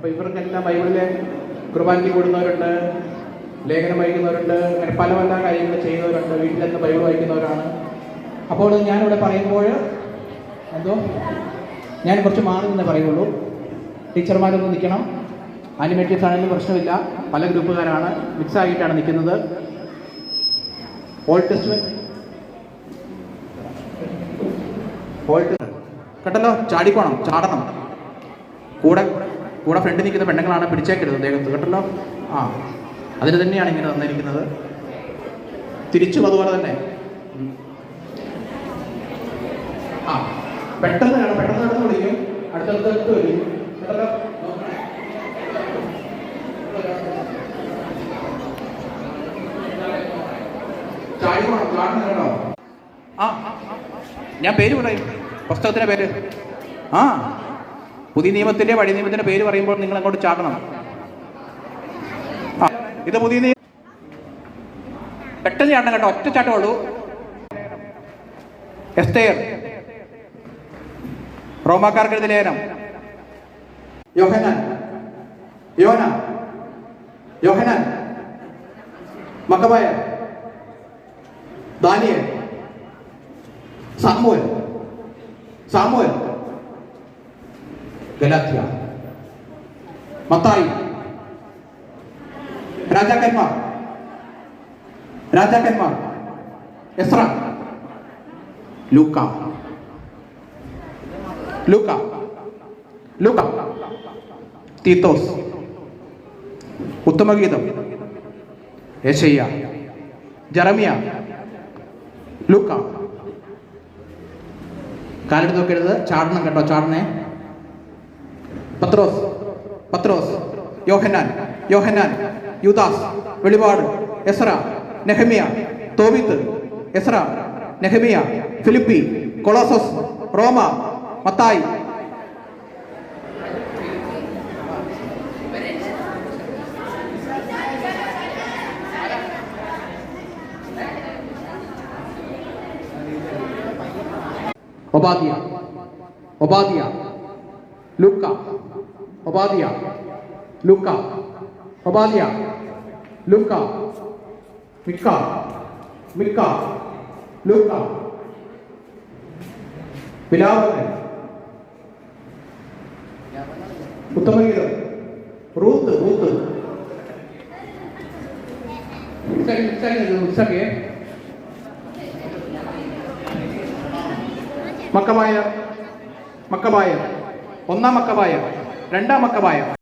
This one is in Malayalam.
അപ്പോൾ ഇവർക്കെല്ലാം ബൈബിളിലെ കുർബാനയ്ക്ക് കൂടുന്നവരുണ്ട്, ലേഖനം വായിക്കുന്നവരുണ്ട്, അങ്ങനെ പല പല കാര്യങ്ങൾ ചെയ്യുന്നവരുണ്ട്, വീട്ടിലെന്ന് ബൈബിൾ വായിക്കുന്നവരാണ്. അപ്പോൾ ഞാനിവിടെ പറയുമ്പോൾ ഞാൻ കുറച്ച് മാറി നിന്നേ പറയുള്ളൂ. ടീച്ചർമാരൊന്ന് നിൽക്കണം. ആനിമേറ്റേഴ്സ് ആണെങ്കിലും പ്രശ്നമില്ല, പല ഗ്രൂപ്പുകാരാണ്, മിക്സ് ആയിട്ടാണ് നിൽക്കുന്നത്. ഓൾഡ് ടെസ്റ്റ്മെന്റ് കേട്ടല്ലോ, ചാടണം. കൂടെ ഫ്രണ്ട് നിൽക്കുന്ന പെണ്ണുങ്ങളാണ്, പിടിച്ചേക്കരുത് ദേഹത്ത്, കേട്ടല്ലോ. അതിന് തന്നെയാണ് ഇങ്ങനെ തന്നിരിക്കുന്നത്. തിരിച്ചും അതുപോലെ തന്നെ. പെട്ടെന്ന് നടന്ന് വിളിക്കും, അടുത്തടുത്ത് വരും, കേട്ടല്ലോ. ചാടണം കേട്ടോ. ഞാൻ പേര് പറയും, പുസ്തകത്തിന്റെ പേര്. പുതിയ നിയമത്തിന്റെ പഴയ നിയമത്തിന്റെ പേര് പറയുമ്പോൾ നിങ്ങൾ അങ്ങോട്ട് ചാടണം. ഇത് പുതിയ നിയമം. പെട്ടെന്ന് ചാടണം കേട്ടോ, ഒറ്റ ചാട്ടമുള്ളൂ. എസ്തേർ, റോമാക്കാർക്ക് എഴുതിയ ലേഖനം, യോഹന്നാൻ, മക്കബായർ, ദാനിയേൽ, സാമുവേൽ, ഗലാത്യ, മത്തായി, രാജാക്കന്മാർ, എസ്ര, ലൂക്ക, തീത്തോസ്, ഉത്തമഗീതം, യെശയ്യ, ജെറമിയ, ലൂക്ക. കാലെടുത്ത് നോക്കരുത്, ചാടണം കേട്ടോ, ചാടണേ. പത്രോസ്, യോഹന്നാൻ, യൂദാസ്, വെളിപാട്, എസ്ര, നെഹമ്യ, തോബിത്ത്, എസ്ര, നെഹമ്യ, ഫിലിപ്പി, കൊളോസസ്, റോമ, മത്തായി. ഒബാദിയ, ലൂക്ക, മിക്ക, ലൂക്ക, വിലാപകൻ, ഉത്തമഗീതം, റൂത്ത്. മക്കബായർ, ഒന്നാം മക്കബായർ, രണ്ടാം മക്കബായർ.